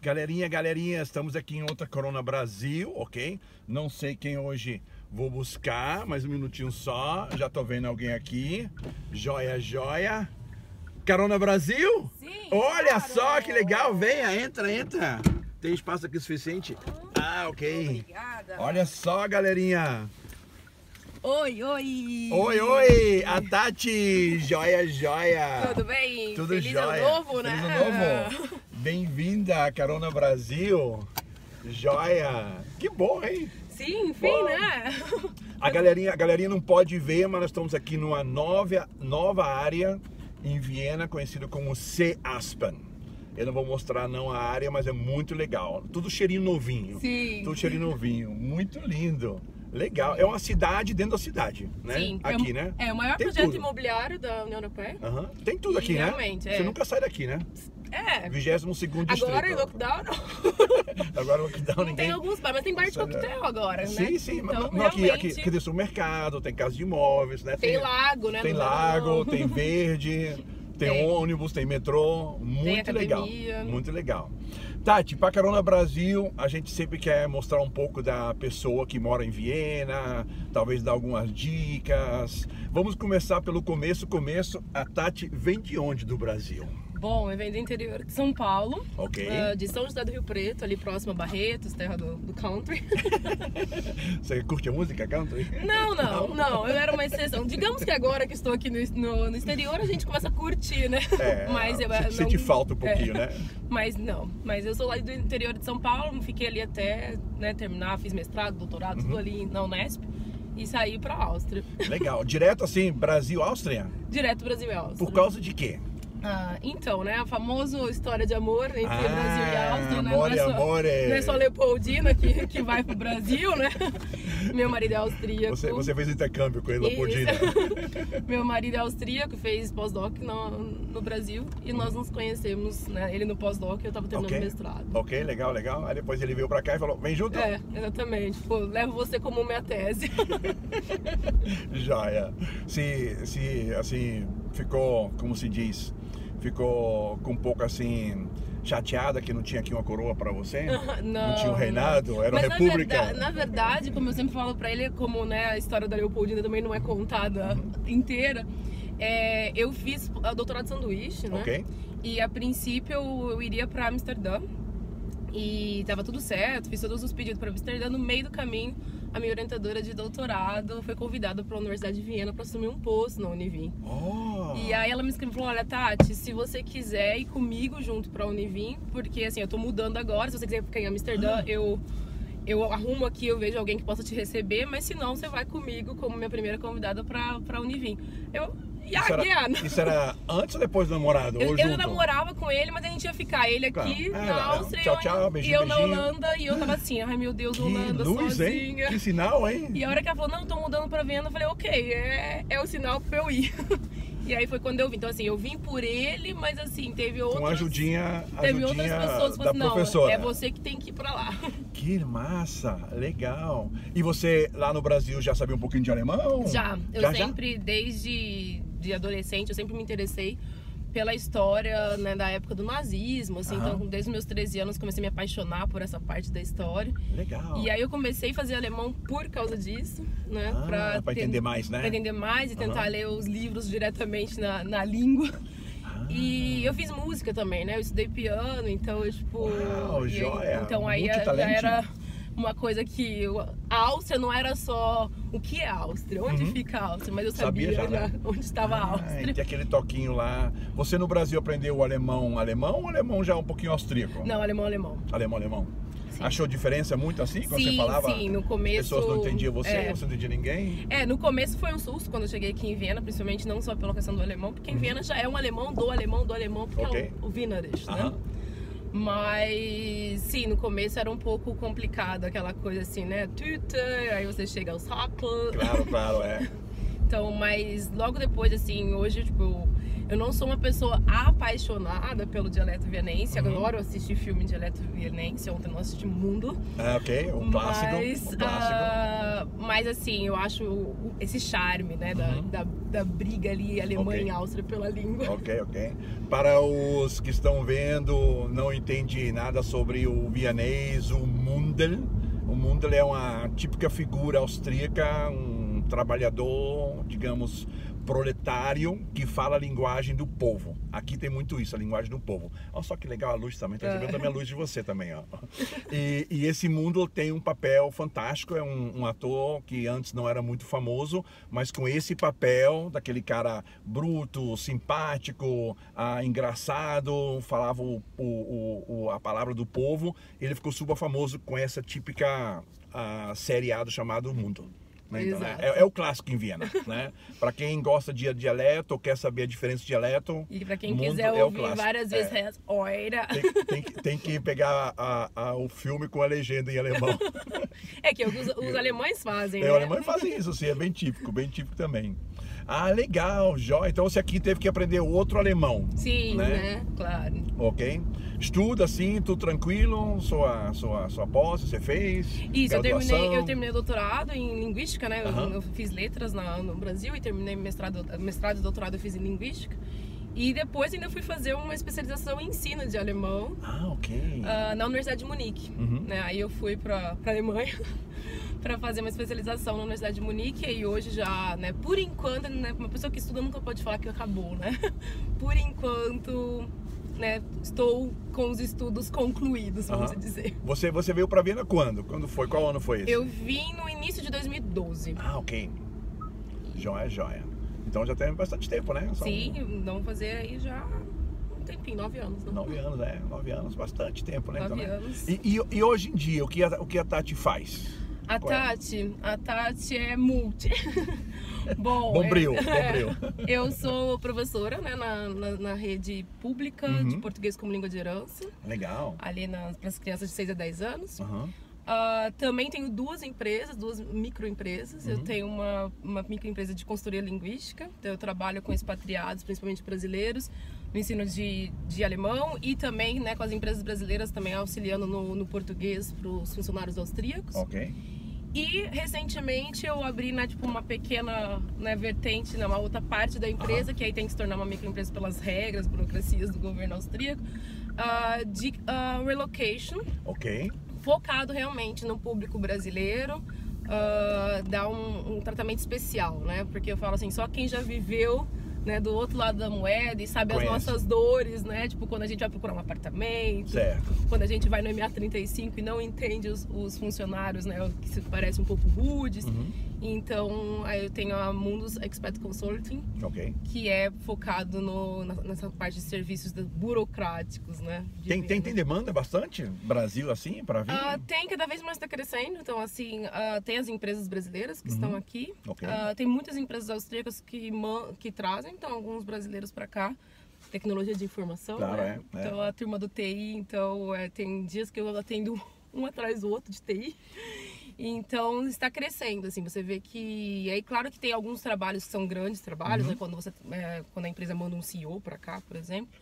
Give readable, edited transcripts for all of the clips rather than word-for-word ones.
Galerinha, estamos aqui em outra Corona Brasil, ok? Não sei quem hoje vou buscar, mas um minutinho só. Já tô vendo alguém aqui. Joia. Corona Brasil? Sim. Olha claro. Só que legal, venha, entra. Tem espaço aqui suficiente? Ah, ok. Obrigada. Olha só, galerinha. Oi. Oi, a Tati, joia. Tudo bem? Tudo Feliz jóia. Ano Novo, né? Feliz Ano Novo. Bem-vinda à Corona Brasil. Joia. Que bom, hein? Sim, enfim, Bom. né? A galerinha não pode ver, mas nós estamos aqui numa nova área em Viena, conhecida como Seeaspen. Eu não vou mostrar não a área, mas é muito legal. Tudo cheirinho novinho. Sim. Tudo cheirinho novinho. Muito lindo. Legal. É uma cidade dentro da cidade, né? Sim. Aqui, né? É o maior Tem projeto tudo. imobiliário da União Europeia. Aham. Tem tudo aqui, Realmente, né? é. Você nunca sai daqui, né? É. 22º distrito. Agora em lockdown não. Agora lockdown Não ninguém... tem alguns bares, mas tem bar de coquetel agora, né? Sim. Então, Não, aqui realmente, tem supermercado, tem casa de imóveis, né? tem lago, né? Tem no lago, verão. tem verde, tem ônibus, tem metrô. Muito legal. academia. Muito legal. Tati, para Corona Brasil, a gente sempre quer mostrar um pouco da pessoa que mora em Viena, talvez dar algumas dicas. Vamos começar pelo começo. A Tati vem de onde do Brasil? Bom, eu venho do interior de São Paulo, Ok. de São José do Rio Preto, ali próximo a Barretos, terra do country. Você curte a música country? Não, eu era uma exceção. Digamos que agora que estou aqui no exterior, a gente começa a curtir, né? Mas eu sente falta um pouquinho, né? Mas eu sou lá do interior de São Paulo, fiquei ali até, né, terminar, fiz mestrado, doutorado, tudo ali na Unesp e saí pra Áustria. Legal. Direto assim, Brasil-Áustria? Direto Brasil e Áustria. Por causa de quê? Então, né, a famosa história de amor entre Brasil e Áustria, né? Amor. Não é só Leopoldina que vai pro Brasil, né? Meu marido é austríaco. Você fez intercâmbio com ele, Leopoldina. Meu marido é austríaco, fez pós-doc no Brasil e nós nos conhecemos, né? Ele no pós-doc e eu tava terminando o mestrado. Ok, legal. Aí depois ele veio pra cá e falou, vem junto? Exatamente. Pô, levo você como minha tese. Joia. Se assim, ficou, como se diz, ficou com um pouco assim chateada que não tinha aqui uma coroa pra você? Não tinha um reinado? Era uma república? Na verdade, como eu sempre falo pra ele, como, né, a história da Leopoldina também não é contada inteira, eu fiz o doutorado de sanduíche, né? Ok. E a princípio eu iria pra Amsterdã e tava tudo certo, fiz todos os pedidos pra Amsterdã. No meio do caminho, a minha orientadora de doutorado foi convidada para a Universidade de Viena para assumir um posto na Univim. E aí ela me escreveu e falou, olha Tati, se você quiser ir comigo junto para a Univim, porque assim, eu tô mudando agora, se você quiser ficar em Amsterdã, eu arrumo aqui, eu vejo alguém que possa te receber, mas se não, você vai comigo como minha primeira convidada para a Univim. Isso era antes ou depois do namorado? Eu namorava com ele, mas a gente ia ficar ele aqui na Áustria tchau, beijinho, e eu na Holanda, e eu tava assim, ai meu Deus, Holanda, sozinha. Hein? Que sinal, hein? E a hora que ela falou, não, tô mudando pra Viena, eu falei, ok, é o sinal pra eu ir. E aí foi quando eu vim. Então assim, eu vim por ele, mas assim, teve outras... Com a ajudinha outras pessoas que falaram, professora. É você que tem que ir pra lá. Que massa, legal. E você lá no Brasil já sabia um pouquinho de alemão? Eu sempre, desde adolescente, eu sempre me interessei pela história, né, da época do nazismo, assim. Então desde os meus 13 anos comecei a me apaixonar por essa parte da história. Legal. E aí eu comecei a fazer alemão por causa disso, né? Pra entender mais, né? Pra entender mais e tentar ler os livros diretamente na língua. E eu fiz música também, né? Eu estudei piano, então eu, tipo... Uau, joia! Então aí já era uma coisa que... A Áustria não era só o que é a Áustria, onde fica a Áustria, mas eu sabia já onde estava a Áustria. Tem aquele toquinho lá. Você no Brasil aprendeu o alemão ou alemão já um pouquinho austríaco? Não, alemão. Alemão. Sim. Achou diferença muito assim quando você falava? Sim, no começo... As pessoas não entendiam você não entendia ninguém? No começo foi um susto quando eu cheguei aqui em Viena, principalmente não só pela questão do alemão, porque em Viena já é um alemão, porque é o Wienerisch, né? Mas, sim, no começo era um pouco complicado, aquela coisa assim, né? Tüte, aí você chega aos Hackl. Claro, Então, mas logo depois, assim, hoje, tipo, Eu não sou uma pessoa apaixonada pelo dialeto vienense. Adoro assistir filme de dialeto vienense. Ontem nós assistimos Mundo. Ok, um clássico. Mas assim, eu acho esse charme, né, da briga ali Alemanha e Áustria pela língua. Ok. Para os que estão vendo, não entende nada sobre o vienês, o Mundel. O Mundel é uma típica figura austríaca, um trabalhador, digamos, proletário, que fala a linguagem do povo. Aqui tem muito isso, a linguagem do povo. Olha só que legal a luz também, tá recebendo também a luz de você também, ó. E esse mundo tem um papel fantástico, é um ator que antes não era muito famoso, mas com esse papel daquele cara bruto, simpático, engraçado, falava a palavra do povo, ele ficou super famoso com essa típica seriado chamado Mundo. Então, né? É o clássico em Viena, né? Para quem gosta de dialeto ou quer saber a diferença de dialeto, e para quem quiser ouvir várias vezes tem que pegar o filme com a legenda em alemão. É que os alemães fazem, né? Os alemães fazem isso, sim, é bem típico também. Ah, legal, jóia. Então você aqui teve que aprender outro alemão. Sim, né? Claro. Ok. Estuda assim, tudo tranquilo, sua pós, você fez? Isso, eu terminei o doutorado em linguística, né? Eu fiz letras no Brasil e terminei mestrado e doutorado eu fiz em linguística. E depois ainda fui fazer uma especialização em ensino de alemão. Na Universidade de Munique. Né? Aí eu fui para a Alemanha para fazer uma especialização na Universidade de Munique e hoje já, né, por enquanto, né, uma pessoa que estuda nunca pode falar que acabou, né? Por enquanto, né, estou com os estudos concluídos, vamos dizer. Você veio para Viena quando? Quando foi? Qual ano foi esse? Eu vim no início de 2012. Ok. Joia. Então já tem bastante tempo, né? Sim, vamos fazer aí já um tempinho, 9 anos. Né? 9 anos, bastante tempo, né? 9 anos. E hoje em dia, o que a Tati faz? A Tati é multi. Bombril. Eu sou professora, né, na rede pública de português como língua de herança. Legal. Ali para as crianças de 6 a 10 anos. Também tenho duas microempresas. Eu tenho uma microempresa de consultoria linguística. Então eu trabalho com expatriados, principalmente brasileiros, no ensino de alemão e também, né, com as empresas brasileiras também auxiliando no português para os funcionários austríacos. Ok. E recentemente eu abri, né, tipo, uma pequena, né, vertente, né, uma outra parte da empresa, que aí tem que se tornar uma microempresa pelas regras, burocracias do governo austríaco, de relocation. Ok. Focado realmente no público brasileiro, dar um tratamento especial, né? Porque eu falo assim, só quem já viveu, né, do outro lado da moeda e sabe as nossas dores, né? Tipo, quando a gente vai procurar um apartamento, quando a gente vai no MA35 e não entende os funcionários, né, que se parecem um pouco rudes. Então, aí eu tenho a Mundus Expert Consulting, que é focado nessa parte de serviços burocráticos, né? Tem demanda bastante? Brasil, assim, para vir? Tem, cada vez mais está crescendo. Então, assim, tem as empresas brasileiras que estão aqui. Tem muitas empresas austríacas que trazem, então, alguns brasileiros para cá. Tecnologia de informação, né? Então, a turma do TI, então, tem dias que eu atendo um atrás do outro de TI. Então está crescendo, assim, você vê que... Aí claro que tem alguns trabalhos que são grandes trabalhos, né? Quando a empresa manda um CEO para cá, por exemplo.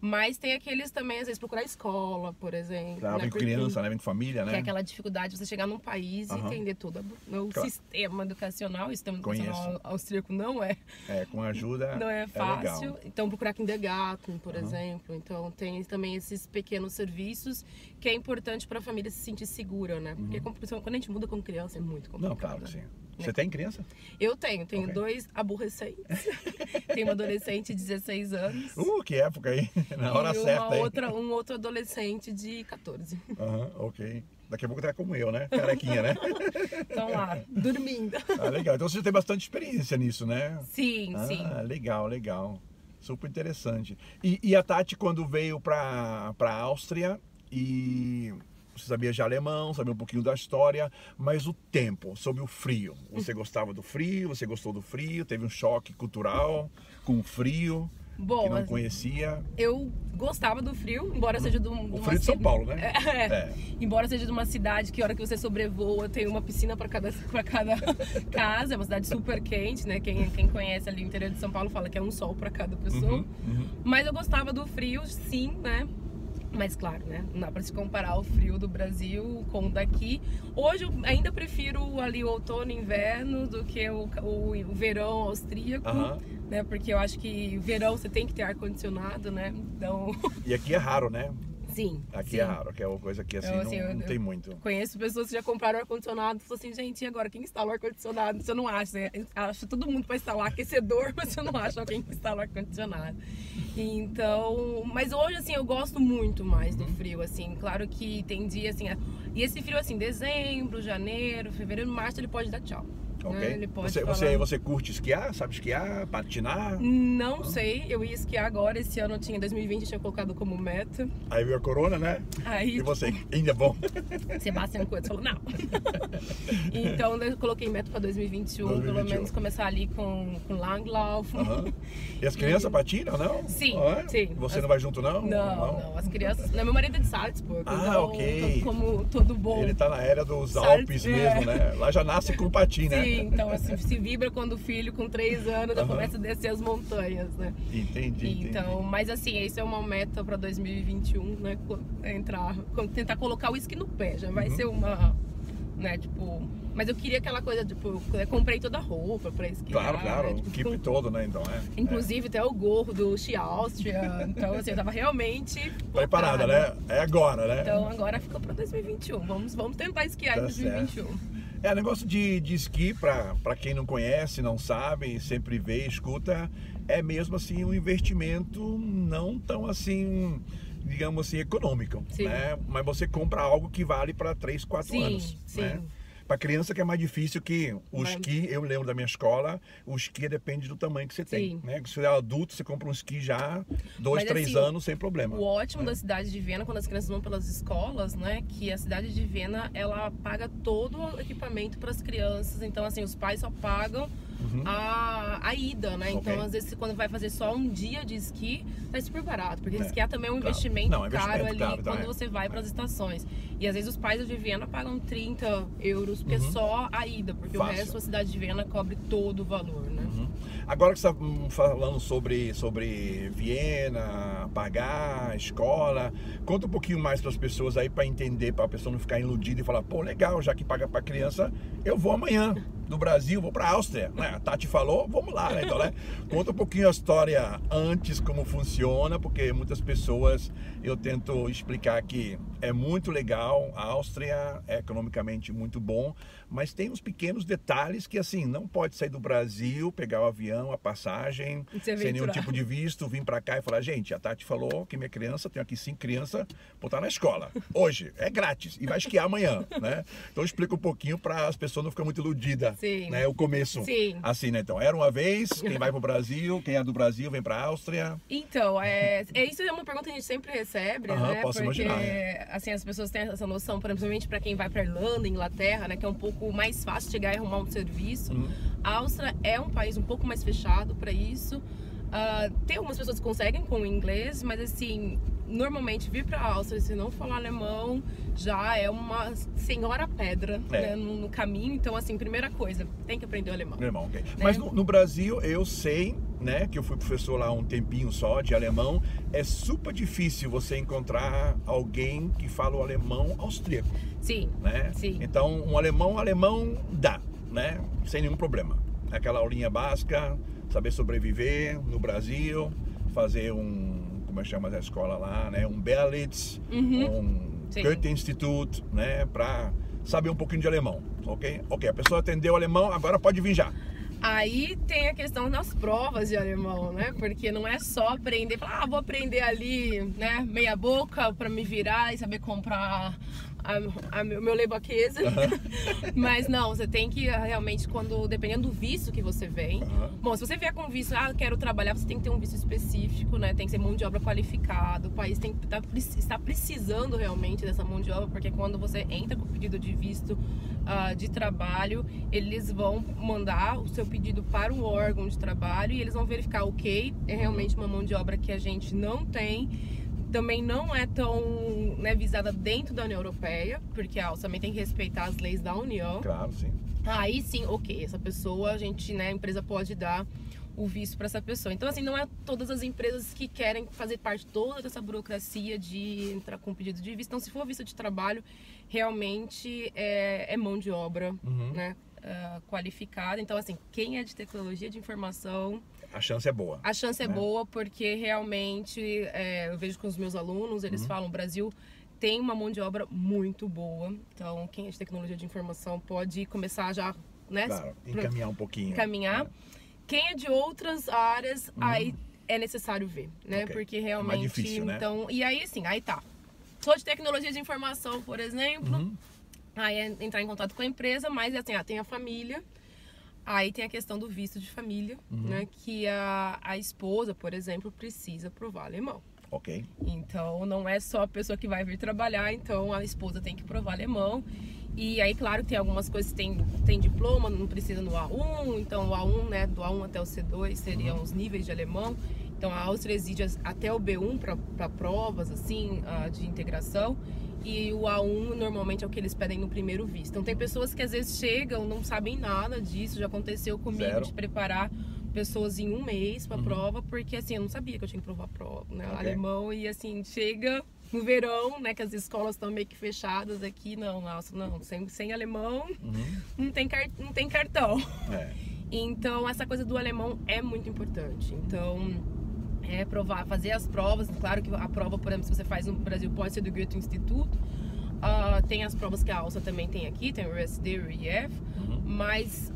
Mas tem aqueles também, às vezes, procurar escola, por exemplo. Claro, né? Vem com criança, né? Vem com família, né? Que é aquela dificuldade de você chegar num país e entender todo o sistema educacional. O sistema educacional austríaco não é... com ajuda não é fácil. Legal. Então, procurar Kindergarten, por exemplo. Então, tem também esses pequenos serviços que é importante para a família se sentir segura, né? Porque quando a gente muda como criança é muito complicado. Não, claro que sim. Você tem criança? Eu tenho 2 aborrecentes. Tenho uma adolescente de 16 anos. Que época aí, na hora certa aí. Um outro adolescente de 14. Ok. Daqui a pouco tá como eu, né? Carequinha, né? Estão lá, dormindo. Legal. Então você tem bastante experiência nisso, né? Sim, sim. Legal. Super interessante. E a Tati, quando veio pra Áustria, e você sabia já alemão, sabia um pouquinho da história, mas o tempo, sobre o frio. Você gostava do frio? Você gostou do frio? Teve um choque cultural com o frio? Bom, que não conhecia. Eu gostava do frio, embora seja de uma frio de São Paulo, né? Embora seja de uma cidade que a hora que você sobrevoa tem uma piscina para cada casa, é uma cidade super quente, né? Quem conhece ali o interior de São Paulo fala que é um sol para cada pessoa. Mas eu gostava do frio, sim, né? Mas claro, né? Não dá pra se comparar o frio do Brasil com o daqui. Hoje eu ainda prefiro ali o outono e inverno do que o verão austríaco, né? Porque eu acho que verão você tem que ter ar-condicionado, né? Então... E aqui é raro, né? Sim. Aqui é raro, que é uma coisa que assim, não tem muito. Conheço pessoas que já compraram ar-condicionado e falaram assim, gente, e agora quem instala o ar-condicionado? Você não acha, né? Acha todo mundo para instalar aquecedor, mas você não acha alguém que instala o ar-condicionado. Então, mas hoje assim eu gosto muito mais do frio, assim, claro que tem dia assim, e esse frio assim, dezembro, janeiro, fevereiro, março ele pode dar tchau. Ok. Né? Ele pode você curte esquiar? Sabe esquiar? Patinar? Não sei, eu ia esquiar agora, esse ano eu tinha 2020, eu tinha colocado como meta. Aí veio a corona, né? Aí, e você, ainda bom? Sebastião Coelho falou, não. Então eu coloquei meta para 2021, pelo menos começar ali com Langlauf. E as crianças patinam, não? Sim, sim. Você não vai junto, não? Não, as crianças... Não, meu marido é de Salzburg, então ok. como todo bom... Ele tá na era dos Alpes mesmo, né? Lá já nasce com patim, né? Sim, então assim, se vibra quando o filho com 3 anos já começa a descer as montanhas, né? Entendi. Então, mas assim, isso é uma meta para 2021, né? Tentar colocar o esqui no pé, já vai ser uma, né, tipo... Mas eu queria aquela coisa, tipo, eu comprei toda a roupa pra esquiar. Claro, né? Tipo, o equipe todo, né? Então, inclusive até o gorro do Ski Austria. Então, assim, eu tava realmente preparada, né? É agora, né? Então, agora ficou pra 2021. Vamos tentar esquiar em 2021. Negócio de esqui, pra quem não conhece, não sabe, sempre vê, escuta, é mesmo assim um investimento não tão assim, digamos assim, econômico, né? Mas você compra algo que vale para 3, 4 anos, né? Para criança que é mais difícil, que o esqui, eu lembro da minha escola, o esqui depende do tamanho que você tem, né? Se você é adulto, você compra um esqui já 2, 3 anos sem problema. O ótimo da cidade de Viena, quando as crianças vão pelas escolas, né? Que a cidade de Viena, ela paga todo o equipamento para as crianças. Então, assim, os pais só pagam a ida, né? Então, às vezes, quando vai fazer só um dia de esqui, tá super barato. Porque esquiar também é um investimento caro ali quando você vai para as estações. E às vezes os pais de Viena pagam 30 euros, porque é só a ida, porque o resto da cidade de Viena cobre todo o valor, né? Agora que você está falando sobre Viena, pagar, escola, conta um pouquinho mais para as pessoas aí, para entender, para a pessoa não ficar iludida e falar, pô, legal, já que paga para criança, eu vou amanhã do Brasil, vou para a Áustria, né? A Tati falou, vamos lá, né? Então, né? Conta um pouquinho a história antes, como funciona, porque muitas pessoas, eu tento explicar que é muito legal, a Áustria é economicamente muito bom, mas tem uns pequenos detalhes que, assim, não pode sair do Brasil, pegar o avião, a passagem, sem nenhum tipo de visto, vir para cá e falar, gente, a Tati falou que minha criança, tenho aqui 5 crianças, botar na escola, hoje, é grátis, e vai esquiar amanhã, né? Então explica um pouquinho para as pessoas não ficarem muito iludidas. Né, o começo, assim, né? Então, era uma vez, quem vai pro Brasil, quem é do Brasil vem pra Áustria. Então, isso é uma pergunta que a gente sempre recebe, né? Posso imaginar. Assim, as pessoas têm essa noção, principalmente para quem vai pra Irlanda, Inglaterra, né? Que é um pouco mais fácil chegar e arrumar um serviço. A Áustria é um país um pouco mais fechado para isso. Tem algumas pessoas que conseguem com o inglês, mas assim, normalmente vir para a Áustria, se não falar alemão, já é uma senhora pedra, né, no caminho. Então, assim, primeira coisa, tem que aprender o alemão. Okay. Né? Mas no Brasil, eu sei, né, que eu fui professor lá um tempinho só de alemão, é super difícil você encontrar alguém que fala o alemão austríaco. Né? Então, um alemão dá, né, sem nenhum problema. Aquela aulinha básica, saber sobreviver no Brasil, fazer como chama a escola lá, né? Um Berlitz, um Goethe-Institut, né? Para saber um pouquinho de alemão, ok? Ok, a pessoa atendeu o alemão, agora pode vir já. Aí tem a questão das provas de alemão, né? Porque não é só aprender, falar, vou aprender ali, né? Meia boca para me virar e saber comprar o meu lebaqueza. Mas não, você tem que realmente, dependendo do visto que você vem. Bom, se você vier com visto, quero trabalhar, você tem que ter um visto específico, né? Tem que ser mão de obra qualificada. O país tem que estar precisando realmente dessa mão de obra, porque quando você entra com pedido de visto de trabalho, eles vão mandar o seu pedido para o órgão de trabalho e eles vão verificar, ok, é realmente uma mão de obra que a gente não tem. Também não é tão, né, visada dentro da União Europeia, porque a Áustria também tem que respeitar as leis da União. Claro, sim. Aí sim, ok, essa pessoa, a empresa pode dar o visto para essa pessoa. Então, assim, não é todas as empresas que querem fazer parte de toda dessa burocracia de entrar com pedido de visto. Então, se for visto de trabalho, realmente é mão de obra, né, qualificada. Então, assim, quem é de tecnologia de informação... A chance é boa. A chance é boa porque realmente eu vejo com os meus alunos, eles falam, o Brasil tem uma mão de obra muito boa. Então, quem é de tecnologia de informação pode começar já, né? Claro, encaminhar um pouquinho. Encaminhar. Quem é de outras áreas, aí é necessário ver, né? Okay. Porque realmente... É mais difícil, né? Então, e aí, assim, aí tá. Sou de tecnologia de informação, por exemplo. Aí é entrar em contato com a empresa, mas assim, tem a família. Aí tem a questão do visto de família, né? Que a esposa, por exemplo, precisa provar alemão. Ok. Então, não é só a pessoa que vai vir trabalhar, então a esposa tem que provar alemão. E aí, claro, tem algumas coisas que tem diploma, não precisa no A1. Então, o A1, né, do A1 até o C2 seriam os níveis de alemão. Então, a Áustria exige até o B1 para provas, assim, de integração. E o A1 normalmente é o que eles pedem no primeiro visto. Então tem pessoas que às vezes chegam, não sabem nada disso. Já aconteceu comigo de preparar pessoas em um mês para prova, porque assim, eu não sabia que eu tinha que provar prova, né? Alemão, e assim, chega no verão, né? Que as escolas estão meio que fechadas aqui, não, sem alemão não tem cartão. Então essa coisa do alemão é muito importante. Então fazer as provas. Claro que a prova, por exemplo, se você faz no Brasil, pode ser do Goethe-Institut. Tem as provas que a Áustria também tem aqui, tem o RSD, o IF, mas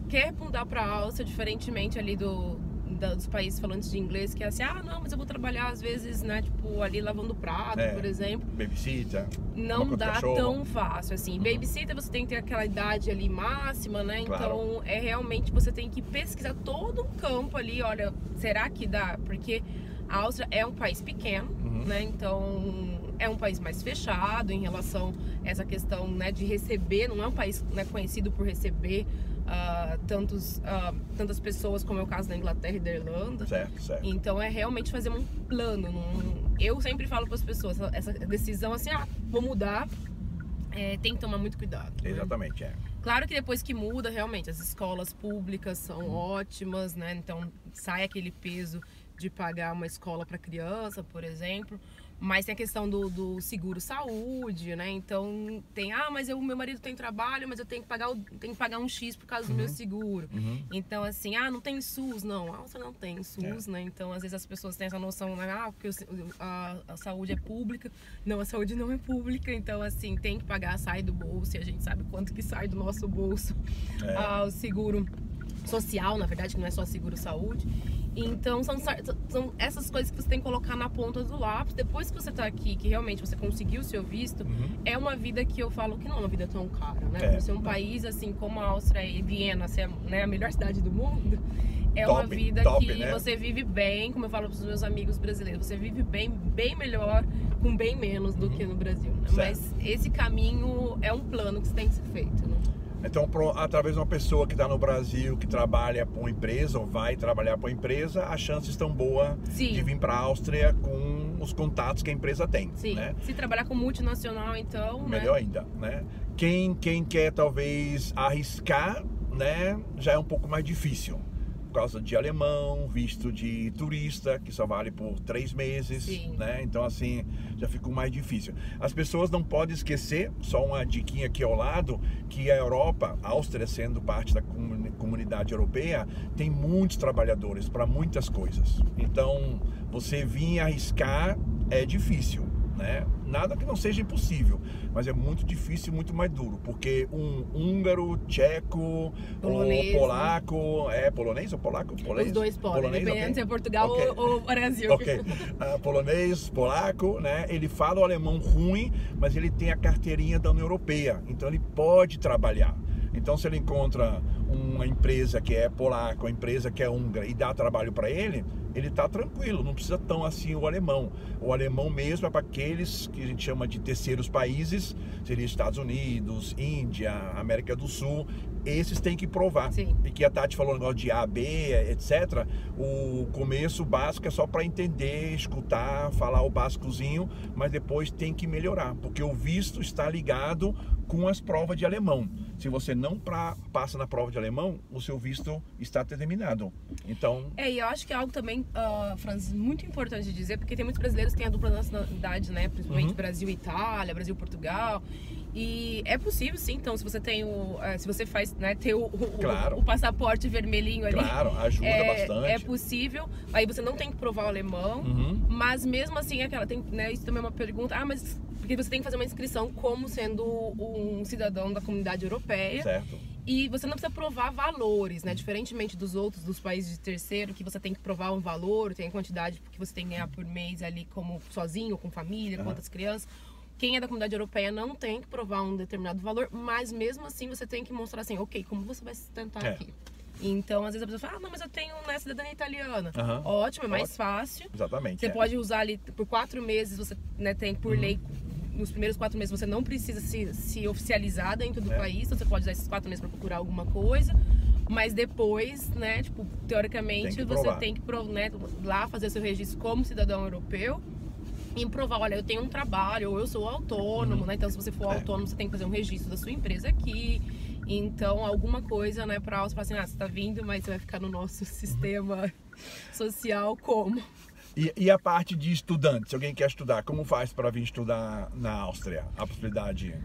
quer mudar para a Áustria, diferentemente ali dos países falantes de inglês, que é assim, não, mas eu vou trabalhar às vezes, né, tipo, ali lavando prato, por exemplo. Babysitter. Não dá tão fácil, assim. Babysitter você tem que ter aquela idade ali máxima, né? Claro. Então, realmente, você tem que pesquisar todo um campo ali, olha, será que dá? Porque a Áustria é um país pequeno, né? Então, é um país mais fechado em relação a essa questão, né, de receber. Não é um país, né, conhecido por receber tantas pessoas como é o caso da Inglaterra e da Irlanda. Certo. Então é realmente fazer um plano. Eu sempre falo para as pessoas, essa decisão assim, vou mudar, tem que tomar muito cuidado. Exatamente, né? Claro que depois que muda, realmente, as escolas públicas são ótimas, né? Então sai aquele peso de pagar uma escola para criança, por exemplo. Mas tem a questão do seguro-saúde, né? Então tem, mas meu marido tem trabalho, mas eu tenho que pagar um X por causa do meu seguro. Então, assim, não tem SUS, não. Você não tem SUS, né? Então, às vezes as pessoas têm essa noção, né? Porque a saúde é pública. Não, a saúde não é pública. Então, assim, tem que pagar, sai do bolso. E a gente sabe quanto que sai do nosso bolso o seguro social, na verdade, que não é só seguro-saúde. Então, são essas coisas que você tem que colocar na ponta do lápis. Depois que você tá aqui, que realmente você conseguiu o seu visto, é uma vida que eu falo que não é uma vida tão cara, né? Por ser um país, assim, como a Áustria e Viena, ser, né, a melhor cidade do mundo, uma vida que né? Você vive bem, como eu falo pros meus amigos brasileiros, você vive bem melhor, com bem menos do que no Brasil, né? Mas esse caminho é um plano que tem que ser feito, né? Então, através de uma pessoa que está no Brasil, que trabalha para uma empresa ou vai trabalhar para uma empresa, as chances estão boas de vir para a Áustria com os contatos que a empresa tem. Sim. Né? Se trabalhar com multinacional, então... Melhor ainda, né? Quem quer talvez arriscar, né, já é um pouco mais difícil. Por causa de alemão, visto de turista, que só vale por 3 meses, né? Então, assim, já ficou mais difícil. As pessoas não podem esquecer, só uma diquinha aqui ao lado, que a Europa, a Áustria sendo parte da comunidade europeia, tem muitos trabalhadores para muitas coisas. Então, você vir arriscar é difícil. né? Nada que não seja impossível, mas é muito difícil e muito mais duro, porque um húngaro, tcheco, polonês, ou polaco, polonês ou polaco? Os dois podem, dependendo se é Portugal ou Brasil. Ok, polonês, polaco, né? Ele fala o alemão ruim, mas ele tem a carteirinha da União Europeia, então ele pode trabalhar. Então, se ele encontra uma empresa que é polaca, uma empresa que é húngara e dá trabalho para ele está tranquilo, não precisa tão assim o alemão. O alemão mesmo é para aqueles que a gente chama de terceiros países, seria Estados Unidos, Índia, América do Sul. Esses têm que provar. Sim. E que a Tati falou negócio de A, B, etc. O começo básico é só para entender, escutar, falar o básicozinho, mas depois tem que melhorar, porque o visto está ligado com as provas de alemão. Se você não passa na prova de alemão, o seu visto está determinado. Então... E eu acho que é algo também, Franz, muito importante de dizer, porque tem muitos brasileiros que têm a dupla nacionalidade, né? Principalmente Brasil e Itália, Brasil e Portugal. E é possível, sim. Então, se você tem se você faz, né, ter claro. o passaporte vermelhinho ali, claro, ajuda bastante. É possível. Aí você não tem que provar o alemão, mas mesmo assim, né, isso também é uma pergunta. Mas porque você tem que fazer uma inscrição como sendo um cidadão da comunidade europeia. Certo. E você não precisa provar valores, né? Diferentemente dos países de terceiro, que você tem que provar um valor, tem a quantidade que você tem que ganhar por mês ali, como sozinho, com família, com outras crianças. Quem é da comunidade europeia não tem que provar um determinado valor, mas mesmo assim você tem que mostrar assim, ok, como você vai se sustentar aqui? Então, às vezes a pessoa fala, não, mas eu tenho cidadania italiana. Ótimo, é mais fácil. Exatamente. Você pode usar ali por 4 meses, você, né, tem por lei, nos primeiros 4 meses você não precisa se oficializar dentro do país, então você pode usar esses 4 meses para procurar alguma coisa. Mas depois, né, tipo, teoricamente, você tem que né, lá fazer seu registro como cidadão europeu e provar, olha, eu tenho um trabalho, ou eu sou autônomo, né? Então, se você for autônomo, você tem que fazer um registro da sua empresa aqui. Então, alguma coisa, né, pra você falar assim, você tá vindo, mas você vai ficar no nosso sistema social como? E a parte de estudante, se alguém quer estudar, como faz para vir estudar na Áustria? A possibilidade...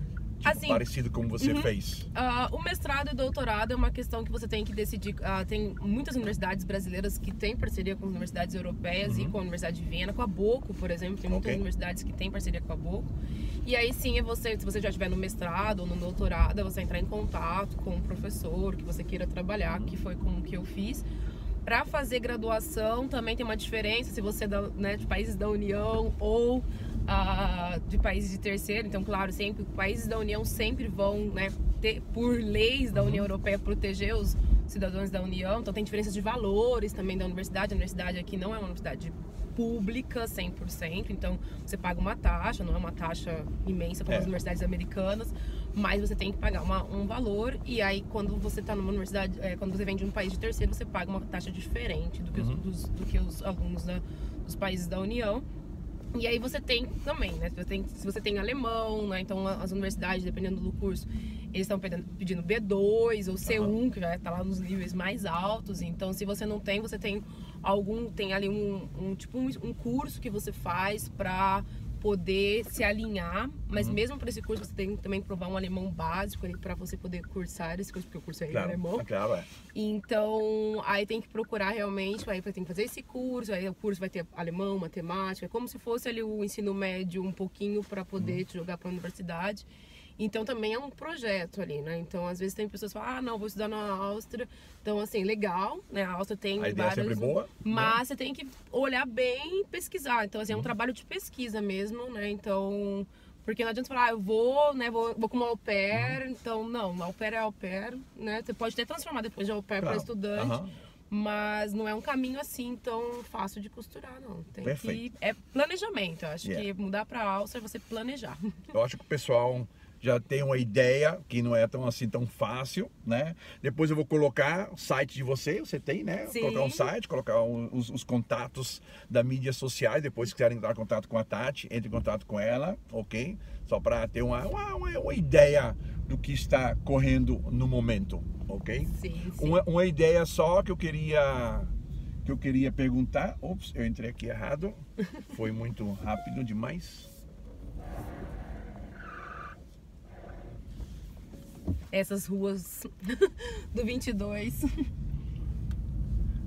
Assim, parecido como você fez? O mestrado e doutorado é uma questão que você tem que decidir. Tem muitas universidades brasileiras que têm parceria com universidades europeias e com a Universidade de Viena, com a Boco, por exemplo. Tem muitas universidades que têm parceria com a Boco. E aí sim, se você já estiver no mestrado ou no doutorado, você entrar em contato com o professor que você queira trabalhar, que foi como que eu fiz. Para fazer graduação também tem uma diferença se você é de países da União ou de países de terceiro. Então, claro, sempre países da União sempre vão, né, ter, por leis da União Europeia, proteger os cidadãos da União. Então tem diferenças de valores também da universidade. A universidade aqui não é uma universidade pública 100%, então você paga uma taxa, não é uma taxa imensa como as universidades americanas, mas você tem que pagar um valor. E aí quando você está numa universidade, quando você vem de um país de terceiro, você paga uma taxa diferente do que os alunos dos países da União. E aí você tem também, né? Se você tem alemão, né? Então as universidades, dependendo do curso, eles estão pedindo B2 ou C1, que já está lá nos níveis mais altos. Então, se você não tem, você tem ali um curso que você faz para poder se alinhar, mas mesmo para esse curso você tem também que provar um alemão básico para você poder cursar esse curso, porque o curso é em alemão. Então, aí tem que procurar realmente, aí tem que fazer esse curso, aí o curso vai ter alemão, matemática, como se fosse ali o ensino médio um pouquinho para poder te jogar para a universidade. Então também é um projeto ali, né? Então às vezes tem pessoas que falam, não, vou estudar na Áustria. Então assim, legal, né? A Áustria tem várias... A ideia é sempre boa, mas né? Você tem que olhar bem e pesquisar. Então assim, é um trabalho de pesquisa mesmo, né? Então... Porque não adianta falar, eu vou, né? Vou como au pair. Então, não, au pair é au pair, né? Você pode até transformar depois de au pair para estudante. Mas não é um caminho assim tão fácil de costurar, não. Tem que... É planejamento. Eu acho que mudar para a Áustria é você planejar. Eu acho que o pessoal... já tem uma ideia que não é tão fácil, né? Depois eu vou colocar o site de você tem, né? Sim. Colocar um site, colocar os contatos da mídias sociais, depois se quiserem entrar em contato com a Tati, entre em contato com ela, ok? Só para ter uma ideia do que está correndo no momento, ok? Sim. Uma ideia só que eu queria perguntar, ops, eu entrei aqui errado, foi muito rápido demais. Essas ruas do 22.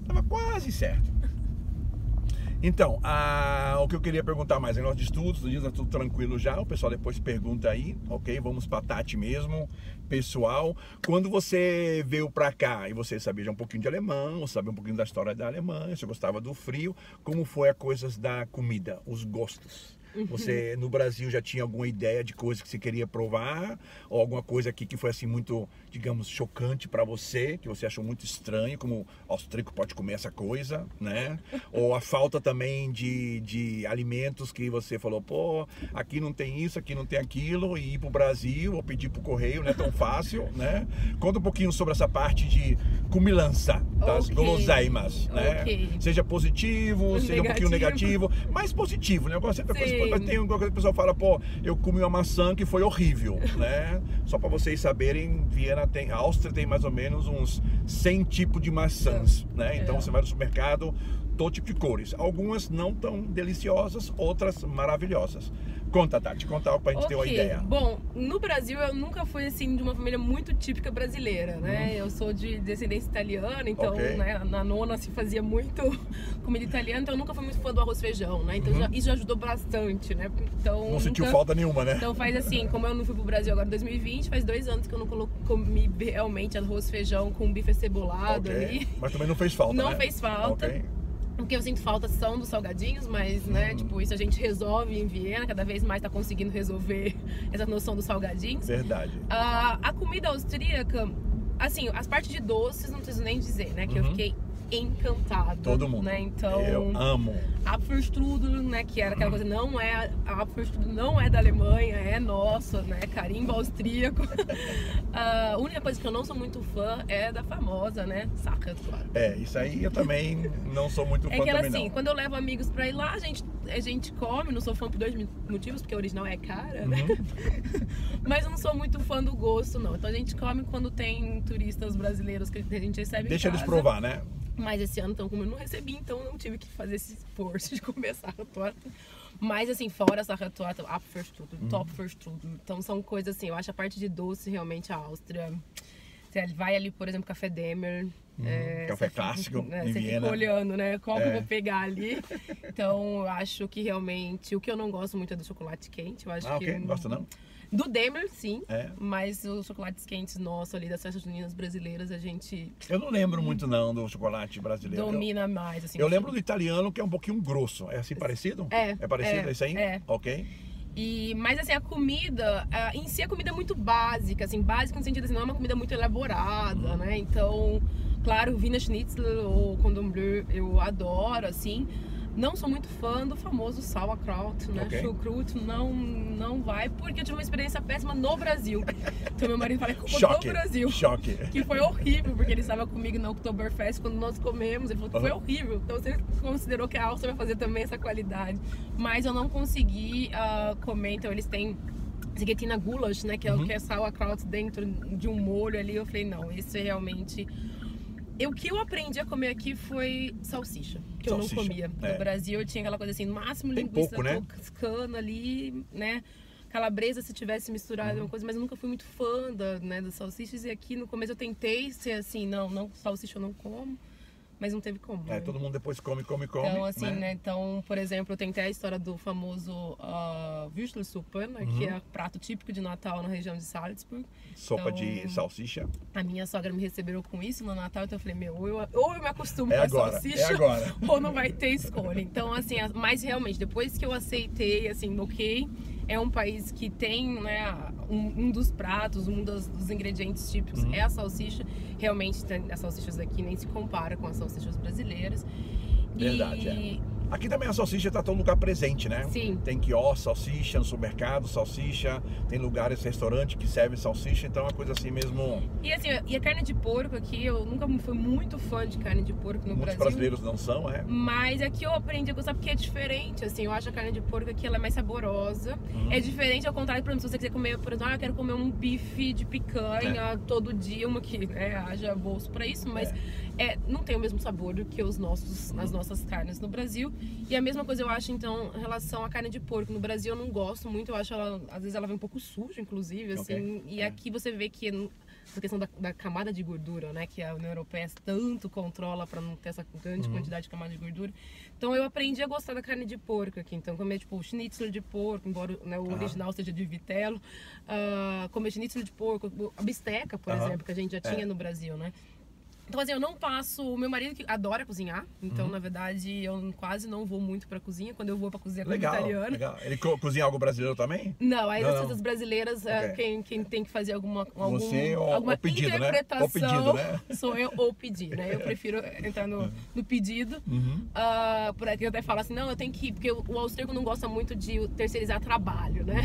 Tava quase certo. Então, o que eu queria perguntar mais, negócio de estudos, do dia tá tudo tranquilo já, o pessoal depois pergunta aí, ok? Vamos pra Tati mesmo, pessoal. Quando você veio pra cá e você sabia já um pouquinho de alemão, sabia um pouquinho da história da Alemanha, você gostava do frio, como foi a coisa da comida, os gostos? Você no Brasil já tinha alguma ideia de coisa que você queria provar? Ou alguma coisa aqui que foi assim muito, digamos, chocante para você, que você achou muito estranho, como austríaco pode comer essa coisa, né? Ou a falta também de alimentos que você falou, pô, aqui não tem isso, aqui não tem aquilo, e ir pro Brasil ou pedir pro correio não é tão fácil, né? Conta um pouquinho sobre essa parte de comilança, das guloseimas, né? Seja positivo, seja um pouquinho negativo, mais positivo, né? Eu gosto sempre da coisa. Tem uma coisa que o pessoal fala, pô, eu comi uma maçã que foi horrível, né? Só para vocês saberem, a Áustria tem mais ou menos uns 100 tipos de maçãs, né? Então você vai no supermercado, todo tipo de cores. Algumas não tão deliciosas, outras maravilhosas. Conta, Tati, conta algo pra gente ter uma ideia. Bom, no Brasil eu nunca fui assim de uma família muito típica brasileira, né? Eu sou de descendência italiana, então né, na nona se fazia muito comida italiana, então eu nunca fui muito fã do arroz e feijão, né? Então isso já ajudou bastante, né? Então, não sentiu falta nenhuma, né? Então faz assim, como eu não fui pro Brasil agora em 2020, faz 2 anos que eu não comi realmente arroz e feijão com bife acebolado ali. Mas também não fez falta, Não né? fez falta. O que eu sinto falta são dos salgadinhos, mas, né, tipo, isso a gente resolve em Viena, cada vez mais tá conseguindo resolver essa noção dos salgadinhos. Verdade. A comida austríaca, assim, as partes de doces, não preciso nem dizer, né, que eu fiquei encantada. Todo mundo. Né? Então, eu amo. Apfelstrudel, né, que era aquela coisa, a Apfelstrudel não é da Alemanha, é nossa, né, carimbo austríaco. A única coisa que eu não sou muito fã é da famosa, né, Sachertorte. Isso aí eu também não sou muito fã que era também assim, não. quando eu levo amigos pra ir lá, a gente come, não sou fã por 2 motivos, porque a original é cara, né? Mas eu não sou muito fã do gosto, não. Então a gente come quando tem turistas brasileiros que a gente recebe Deixa em casa. eles provar, né? Mas esse ano, então, como eu não recebi, então eu não tive que fazer esse esforço de comer Sachertorte. Mas, assim, fora Sachertorte, Apfelstrudel, Topferstrudel. Então, são coisas assim, eu acho a parte de doce, realmente, a Áustria. Você vai ali, por exemplo, Café Demer. Café clássico, em você Viena. fica olhando, né? Qual que eu vou pegar ali. Então, eu acho que realmente... O que eu não gosto muito é do chocolate quente. Eu acho que não gosta não? Do Demer, sim. Mas os chocolates quentes nossos ali das festas juninas brasileiras, a gente... Eu não lembro muito não do chocolate brasileiro. Domina mais, assim. Eu lembro do italiano, que é um pouquinho grosso. É assim parecido? É parecido? É isso aí? Ok. Mas assim, a comida, em si a comida é muito básica, assim, básica no sentido assim, não é uma comida muito elaborada, né? Então, claro, o Wiener Schnitzel ou Cordon Bleu eu adoro, assim. Não sou muito fã do famoso sauerkraut, né? Chucrut não vai, porque eu tive uma experiência péssima no Brasil. Então meu marido fala que culpa do Brasil. Choque. Que foi horrível, porque ele estava comigo na Oktoberfest quando nós comemos. Ele falou que foi horrível. Então você considerou que a Áustria vai fazer também essa qualidade. Mas eu não consegui comer, então eles têm Zigetina Gulasch, né? Que é o que é sauerkraut dentro de um molho ali. Eu falei, não, esse é realmente... O que eu aprendi a comer aqui foi salsicha, que eu não comia. No Brasil eu tinha aquela coisa assim, no máximo linguiça toscana ali, né? Calabresa se tivesse misturado uma coisa, mas eu nunca fui muito fã das salsichas. E aqui no começo eu tentei ser assim, não, salsicha eu não como. Mas não teve como. Né? Todo mundo depois come. Então, assim, né? Então, por exemplo, eu tentei a história do famoso Würstelsuppe, né? Que é prato típico de Natal na região de Salzburg. Sopa de salsicha. A minha sogra me recebeu com isso no Natal, então eu falei, ou eu me acostumo com a salsicha, ou não vai ter escolha. Então, assim, mas realmente, depois que eu aceitei, assim, ok, é um país que tem, né, um dos pratos, dos ingredientes típicos é a salsicha. Realmente, as salsichas daqui nem se compara com as salsichas brasileiras. Verdade, Aqui também a salsicha está todo lugar presente, né? Sim. Tem quiosque, salsicha, no supermercado, salsicha. Tem lugares, restaurante que servem salsicha, então é uma coisa assim mesmo... E assim, a carne de porco aqui, eu nunca fui muito fã de carne de porco no Brasil. Muitos brasileiros não são, Mas aqui eu aprendi a gostar porque é diferente, assim. Eu acho a carne de porco aqui, ela é mais saborosa. É diferente, ao contrário, por exemplo, se você quiser comer, por exemplo, eu quero comer um bife de picanha todo dia, uma que, né, haja bolso pra isso, mas não tem o mesmo sabor do que as nossas carnes no Brasil. E a mesma coisa eu acho, então, em relação à carne de porco. No Brasil eu não gosto muito, eu acho ela, às vezes ela vem um pouco suja, inclusive, assim. E aqui você vê que essa questão da camada de gordura, né? Que a União Europeia tanto controla para não ter essa grande quantidade de camada de gordura. Então eu aprendi a gostar da carne de porco aqui. Então comer tipo schnitzel de porco, embora, né, o original seja de vitelo. Comer schnitzel de porco, a bisteca, por exemplo, que a gente já tinha no Brasil, né? Então, assim, eu não passo... O meu marido que adora cozinhar. Então, na verdade, eu quase não vou muito pra cozinha. Quando eu vou pra cozinha, como italiana. Legal. Ele cozinha algo brasileiro também? Não, aí as coisas brasileiras, quem tem que fazer alguma pedido, interpretação, né? Pedido, né? Sou eu ou pedir, né? Eu prefiro entrar no pedido. Por aqui eu até falo assim, não, eu tenho que ir, porque o austríaco não gosta muito de terceirizar trabalho, né?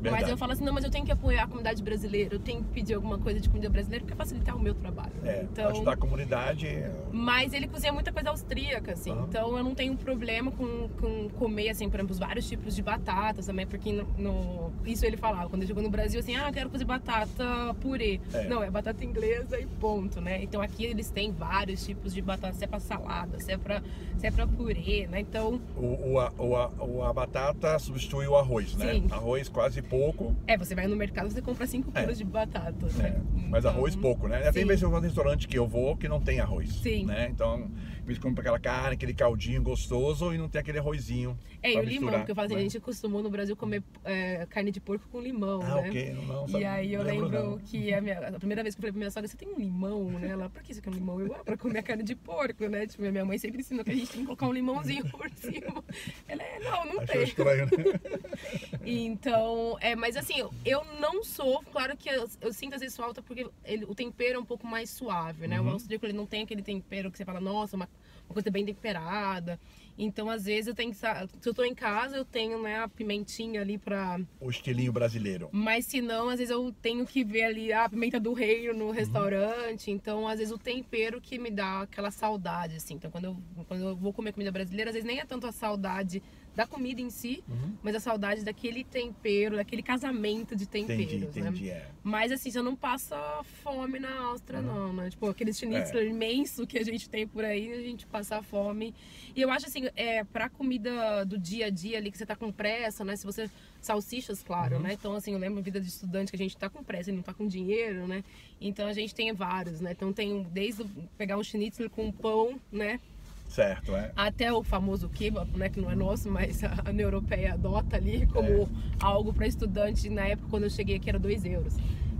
Mas eu falo assim, não, mas eu tenho que apoiar a comunidade brasileira, eu tenho que pedir alguma coisa de comida brasileira, porque facilitar o meu trabalho. Então, da comunidade. Mas ele cozinha muita coisa austríaca, assim. Então eu não tenho problema com comer, assim, por exemplo, os vários tipos de batatas também, porque isso ele falava, quando ele chegou no Brasil, assim, eu quero fazer batata purê. Não, é batata inglesa e ponto, né? Então aqui eles têm vários tipos de batata, se é pra salada, se é pra purê, né? Então... A batata substitui o arroz, né? Sim. Arroz quase pouco. Você vai no mercado, você compra 5 quilos de batata, né? Mas arroz pouco, né? Tem vezes eu vou no restaurante que eu vou que não tem arroz. Sim. Né? Então, eles compram aquela carne, aquele caldinho gostoso e não tem aquele arrozinho. E o limão, porque eu falo assim, a gente acostumou no Brasil comer carne de porco com limão, né? Ok. E aí eu lembro que a primeira vez que eu falei pra minha sogra, você tem um limão, né? Ela, por que isso aqui é um limão? Eu, pra comer a carne de porco, né? Tipo, minha mãe sempre ensinou que a gente tem que colocar um limãozinho por cima. Ela, não tem. Estranho, né? Então, mas assim, eu não sou, claro que eu sinto às vezes falta porque o tempero é um pouco mais suave, né? O austríaco, ele não tem aquele tempero que você fala, nossa, uma coisa bem temperada. Então, às vezes, se eu tô em casa, eu tenho, né, a pimentinha ali pra... O estilinho brasileiro. Mas se não, às vezes eu tenho que ver ali a pimenta do reino no restaurante. Então, às vezes, o tempero que me dá aquela saudade, assim. Então, quando eu vou comer comida brasileira, às vezes nem é tanto a saudade da comida em si, mas a saudade daquele tempero, daquele casamento de temperos, entendi, né? Mas assim, você não passa fome na Áustria, não, né? Tipo, aquele schnitzel imenso que a gente tem por aí, a gente passa fome. E eu acho assim, pra comida do dia a dia ali, que você tá com pressa, né? Se você... Salsichas, claro, né? Então, assim, eu lembro vida de estudante que a gente tá com pressa e não tá com dinheiro, né? Então, a gente tem vários, né? Então, tem desde pegar um schnitzel com pão, né? Certo, até o famoso kebab, né, que não é nosso, mas a União Europeia adota ali como algo para estudante. Na época, quando eu cheguei aqui, era 2 euros.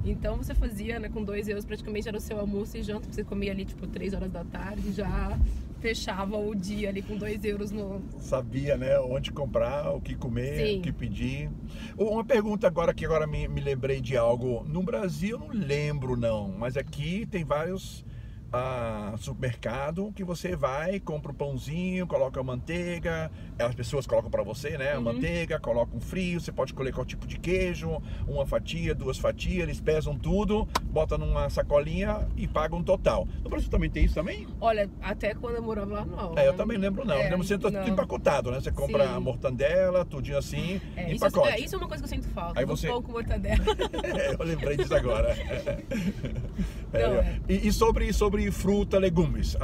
Então você fazia, né, com 2 euros praticamente era o seu almoço e janta, você comia ali tipo 3 horas da tarde, já fechava o dia ali com 2 euros no... Sabia, né, onde comprar, o que comer, o que pedir. Uma pergunta agora que me lembrei de algo. No Brasil eu não lembro não, mas aqui tem vários... supermercado que você vai, compra um pãozinho, coloca a manteiga, as pessoas colocam para você, né, a manteiga, colocam frio, você pode escolher qual tipo de queijo, uma fatia, 2 fatias, eles pesam tudo, botam numa sacolinha e pagam total. No Brasil também tem isso também? Olha, até quando eu morava lá, não. Eu também lembro não, lembro sempre tudo empacotado, né, você compra a mortandela, tudinho assim, em pacote. Isso é uma coisa que eu sinto falta, aí você... pão com mortandela. Eu lembrei disso agora. E sobre fruta, legumes.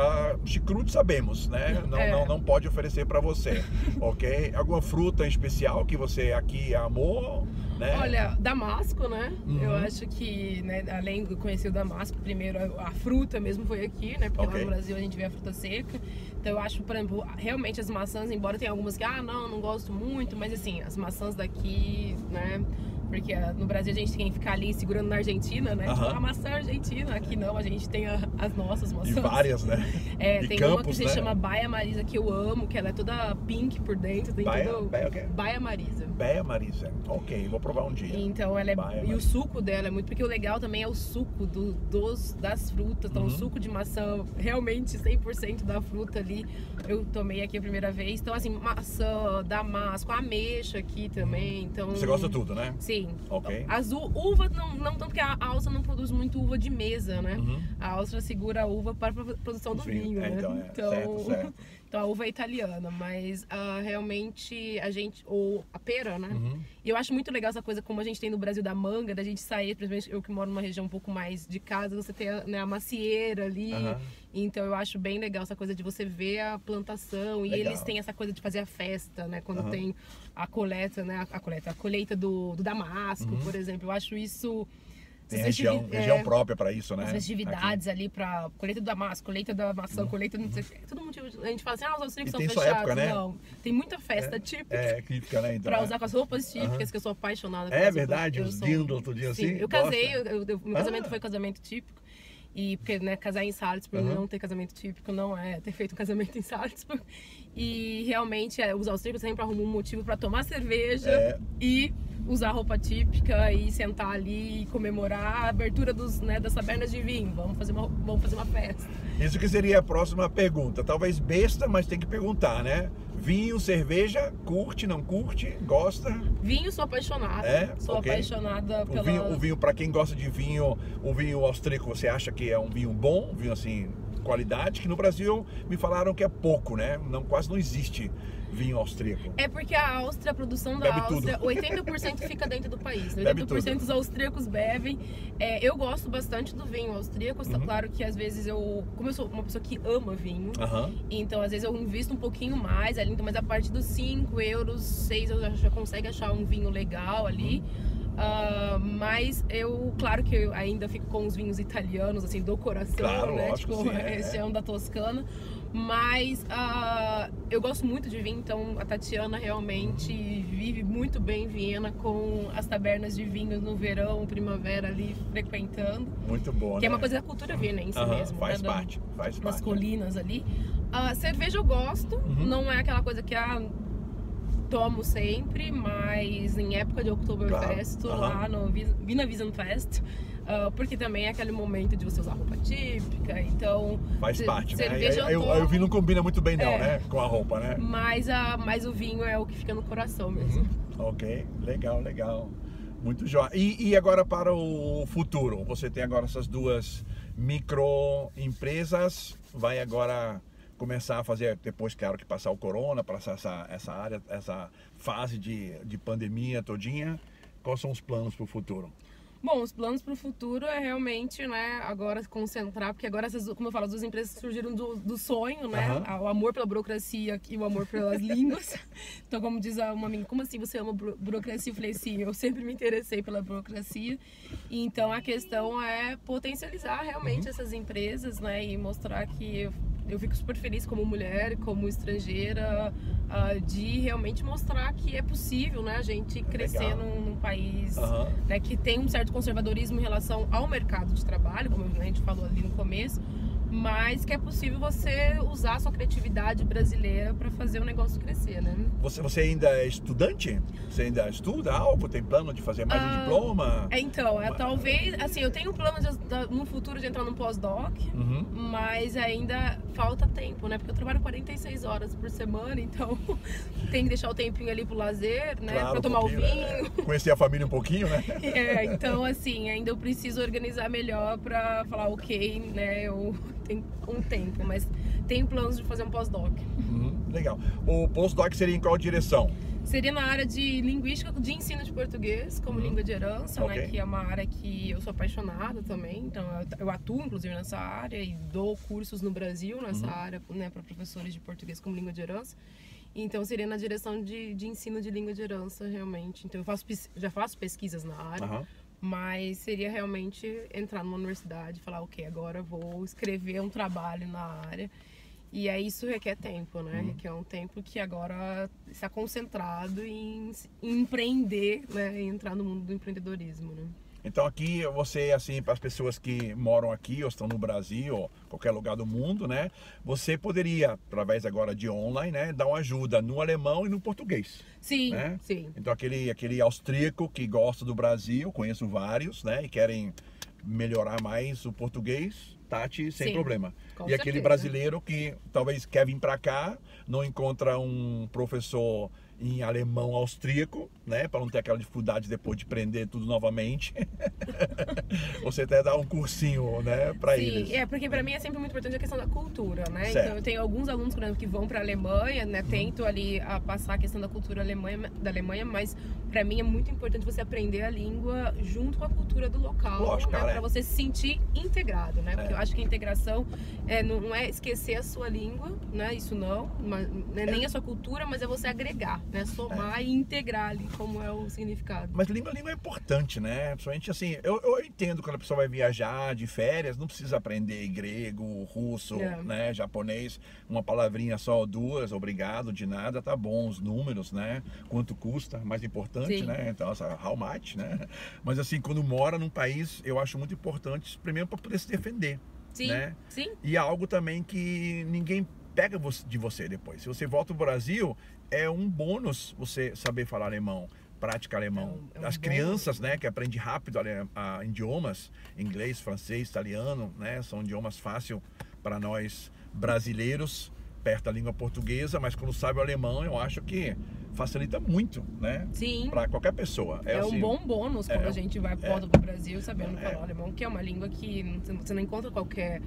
Chucrute sabemos, né? Não pode oferecer para você, ok? Alguma fruta em especial que você aqui amou, né? Olha, damasco, né? Eu acho que, né, além de conhecer o damasco, primeiro a fruta mesmo foi aqui, né? Porque lá no Brasil a gente vê a fruta seca. Então eu acho, por exemplo, realmente as maçãs, embora tenha algumas que, não gosto muito, mas assim, as maçãs daqui, né? Porque no Brasil a gente tem que ficar ali segurando na Argentina, né? Tipo, a maçã argentina. Aqui não, a gente tem as nossas maçãs. E várias, né? Tem Campos, uma que se chama Baia Marisa, que eu amo, que ela é toda pink por dentro. Tem Baia Marisa. Baia Marisa, ok, vou provar um dia. Então ela e o suco dela é muito, porque o legal também é o suco das frutas. Então o suco de maçã, realmente 100% da fruta ali, eu tomei aqui a primeira vez. Então assim, maçã, damasco, ameixa aqui também. Então, você gosta de tudo, né? Sim. Ok. Uva não tanto, porque a Áustria não produz muito uva de mesa, né? A Áustria segura a uva para a produção do vinho, né? Então, certo. Então a uva é italiana, mas realmente ou a pera, né? E eu acho muito legal essa coisa como a gente tem no Brasil da manga, da gente sair, principalmente eu que moro numa região um pouco mais de casa, você tem a macieira ali. Então eu acho bem legal essa coisa de você ver a plantação. E eles têm essa coisa de fazer a festa, né? Quando tem a coleta, né? A colheita do damasco, por exemplo. Eu acho isso Tem região própria para isso, né? As festividades ali para colheita da massa, colheita da maçã, colheita não sei o que. Todo motivo. A gente fala assim, os austríacos são fechados. Época, né? Não, tem muita festa típica. Típica, né? Então, para usar com as roupas típicas, que eu sou apaixonada por verdade, os vinhos do outro dia assim. Eu casei, meu casamento foi casamento típico. E porque, né, casar em Salzburg, não ter casamento típico, não é ter feito um casamento em Salzburg. E realmente, os austríacos sempre arrumam um motivo para tomar cerveja e usar roupa típica e sentar ali e comemorar a abertura das tabernas de vinho. Vamos fazer uma festa. Isso que seria a próxima pergunta. Talvez besta, mas tem que perguntar, né? Vinho, cerveja, curte, não curte, gosta? Vinho, sou apaixonada. Sou apaixonada pela... O vinho, para quem gosta de vinho, o vinho austríaco, você acha que é um vinho bom? Um vinho assim, qualidade? Que no Brasil me falaram que é pouco, né? Quase não existe vinho austríaco. É porque a Áustria, a produção da Áustria, 80% fica dentro do país. 80% dos austríacos bebem. Eu gosto bastante do vinho austríaco. Claro que às vezes como eu sou uma pessoa que ama vinho, então às vezes eu invisto um pouquinho mais ali, mas a partir dos 5 euros, 6 eu já consigo achar um vinho legal ali. Mas claro que eu ainda fico com os vinhos italianos, assim, do coração, claro, né? Lógico, tipo, esse é um da Toscana. Mas eu gosto muito de vinho, então a Tatiana realmente vive muito bem em Viena com as tabernas de vinho no verão, primavera ali frequentando. Muito bom, que é uma coisa da cultura vienense mesmo. Faz parte. Nas colinas ali. Cerveja eu gosto, não é aquela coisa que tomo sempre, mas em época de Oktoberfest, lá no Wiener Wiesenfest, porque também é aquele momento de você usar roupa típica, então... Faz parte, né? Cerveja o vinho não combina muito bem não, né? Com a roupa, né? Mas o vinho é o que fica no coração mesmo. Ok, legal. Muito jóia. E agora para o futuro? Você tem agora essas duas microempresas, vai agora começar a fazer, depois, claro, que passar o corona, passar essa fase de pandemia todinha, quais são os planos para o futuro? Bom, os planos para o futuro é realmente, né, agora se concentrar, porque agora, como eu falo, as duas empresas surgiram do sonho, né, o amor pela burocracia e o amor pelas línguas. Então, como diz uma amiga, como assim você ama burocracia? Eu falei, sim, eu sempre me interessei pela burocracia. E, então, a questão é potencializar realmente essas empresas, né, e mostrar que eu fico super feliz como mulher, como estrangeira, de realmente mostrar que é possível, né, a gente crescer num país né, que tem um certo conservadorismo em relação ao mercado de trabalho, como a gente falou ali no começo, mas que é possível você usar a sua criatividade brasileira para fazer o negócio crescer, né? Você ainda é estudante? Você ainda estuda algo? Tem plano de fazer mais um diploma? Então, talvez, assim, eu tenho plano no futuro de entrar num pós-doc, mas ainda falta tempo, né? Porque eu trabalho 46 horas por semana, então tem que deixar o tempinho ali pro lazer, né? Claro, pra tomar o vinho. Né? Conhecer a família um pouquinho, né? Então, assim, ainda eu preciso organizar melhor pra falar, ok, né? Eu tenho um tempo, mas tenho planos de fazer um pós-doc. Legal. O pós-doc seria em qual direção? Seria na área de linguística, de ensino de português como língua de herança, né, que é uma área que eu sou apaixonada também. Então eu atuo inclusive nessa área e dou cursos no Brasil nessa área, né, para professores de português como língua de herança. Então seria na direção de ensino de língua de herança realmente. Então já faço pesquisas na área. Mas seria realmente entrar numa universidade e falar, ok, agora eu vou escrever um trabalho na área. E aí isso requer tempo, né? Requer um tempo que agora está concentrado em empreender, né? E entrar no mundo do empreendedorismo, né? Então aqui você, assim, para as pessoas que moram aqui ou estão no Brasil ou qualquer lugar do mundo, né? Você poderia, através agora de online, né? Dar uma ajuda no alemão e no português. Sim, né? sim. Então aquele austríaco que gosta do Brasil, conheço vários, né? E querem melhorar mais o português, Tati, sem problema. Com e certeza. aquele brasileiro que talvez quer vir para cá, não encontra um professor em alemão austríaco, né, para não ter aquela dificuldade depois de aprender tudo novamente. Você até dá um cursinho, né, para eles. Sim, porque para mim é sempre muito importante a questão da cultura, né? Certo. Então eu tenho alguns alunos, por exemplo, que vão para a Alemanha, né, tento ali a passar a questão da cultura da Alemanha, mas para mim é muito importante você aprender a língua junto com a cultura do local, lógico, né, para você se sentir integrado, né? Porque eu acho que a integração não é esquecer a sua língua, né? Isso não, nem a sua cultura, mas é você agregar. né? Somar e integrar ali, como é o significado. Mas língua é importante, né? Principalmente assim, eu entendo quando a pessoa vai viajar de férias, não precisa aprender grego, russo, né? Japonês, uma palavrinha só ou duas, obrigado, de nada, tá bom, os números, né? Quanto custa, mais importante, né? Então, how much, né? Mas assim, quando mora num país, eu acho muito importante, primeiro para poder se defender, né? E é algo também que ninguém pega de você depois. Se você volta pro Brasil, é um bônus você saber falar alemão, prática alemão. As crianças, né, que aprendem rápido idiomas, inglês, francês, italiano, né, são idiomas fáceis para nós brasileiros, perto da língua portuguesa, mas quando sabe o alemão, eu acho que facilita muito, né? Sim. Para qualquer pessoa. É assim, um bom bônus quando a gente volta pro Brasil sabendo falar alemão, que é uma língua que você não encontra qualquer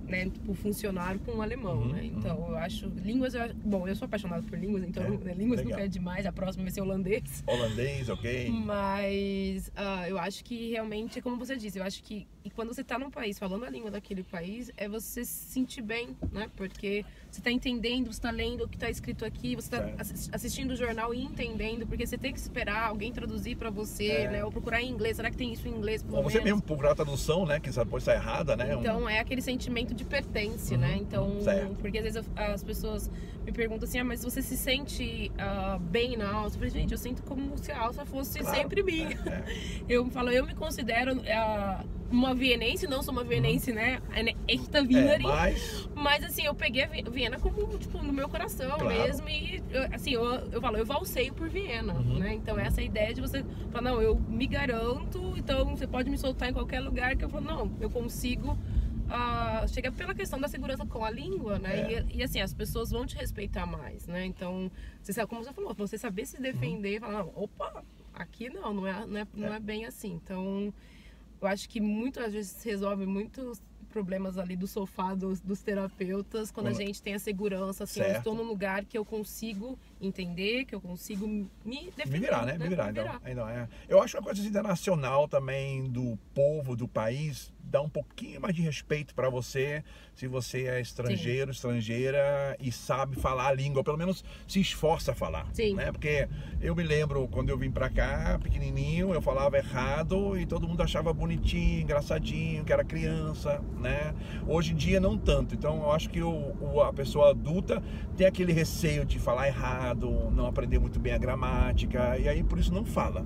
né, tipo, funcionário com o alemão, né? Então eu acho línguas, bom, eu sou apaixonado por línguas, então línguas nunca é demais, a próxima vai ser holandês. Holandês, ok. Mas eu acho que realmente, como você disse, eu acho que quando você tá num país falando a língua daquele país, é você se sentir bem, né? Porque você tá entendendo, você tá lendo o que tá escrito aqui, você tá assistindo o jornal e entendendo, porque você tem que esperar alguém traduzir pra você, né? Ou procurar em inglês, será que tem isso em inglês? Ou você mesmo procurar a tradução, né? Que pode estar errada, né? Então é aquele sentimento de pertence, né? Então, porque às vezes as pessoas me perguntam assim, mas você se sente bem na Áustria? Eu falei, gente, eu sinto como se a Áustria fosse sempre minha. Eu falo, eu me considero uma vienense, não sou uma vienense, né? Eita Wienerin. Mas assim, eu peguei a Viena como, tipo, no meu coração mesmo. E assim, eu falo, eu valseio por Viena, né? Então essa ideia de você falar, não, eu me garanto, então você pode me soltar em qualquer lugar, que eu falo, não, eu consigo chegar pela questão da segurança com a língua, né? E assim, as pessoas vão te respeitar mais, né? Então, você sabe, como você falou, você saber se defender, falar, não, opa, aqui não é bem assim. Então, eu acho que muitas vezes resolve muitos problemas ali do sofá dos terapeutas quando a gente tem a segurança, assim, eu estou num lugar que eu consigo entender, que eu consigo me defender. Me virar, né? Me virar. Então, eu acho uma coisa internacional também do povo, do país, dá um pouquinho mais de respeito para você, se você é estrangeiro, estrangeira e sabe falar a língua, pelo menos se esforça a falar, né? Porque eu me lembro quando eu vim para cá, pequenininho, eu falava errado e todo mundo achava bonitinho, engraçadinho, que era criança, né? Hoje em dia não tanto. Então eu acho que a pessoa adulta tem aquele receio de falar errado, não aprender muito bem a gramática e aí por isso não fala,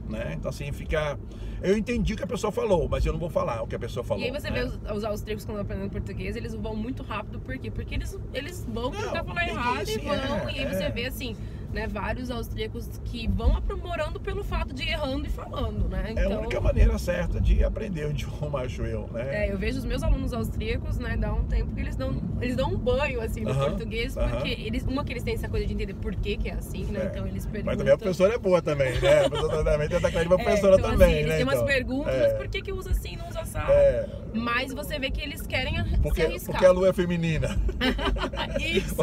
né? Então assim fica, eu entendi o que a pessoa falou, mas eu não vou falar o que a pessoa falou. E aí você vê os austríacos quando aprendendo português, eles vão muito rápido, por quê? Porque eles vão tentar falar errado e vão, e aí você vê assim, né, vários austríacos que vão aprimorando pelo fato de ir errando e falando, né? Então, é a única maneira certa de aprender o idioma, acho eu, né? Eu vejo os meus alunos austríacos, né, dá um tempo que eles dão um banho, assim, no português, porque eles têm essa coisa de entender por que é assim, né? Então eles perguntam... Mas também a professora é boa também, né? A professora também tem essa cara de uma professora então, também, assim, né? Eles têm umas perguntas, mas por que usa assim e não usa assado? Mas você vê que eles querem se arriscar. Porque a lua é feminina. Isso.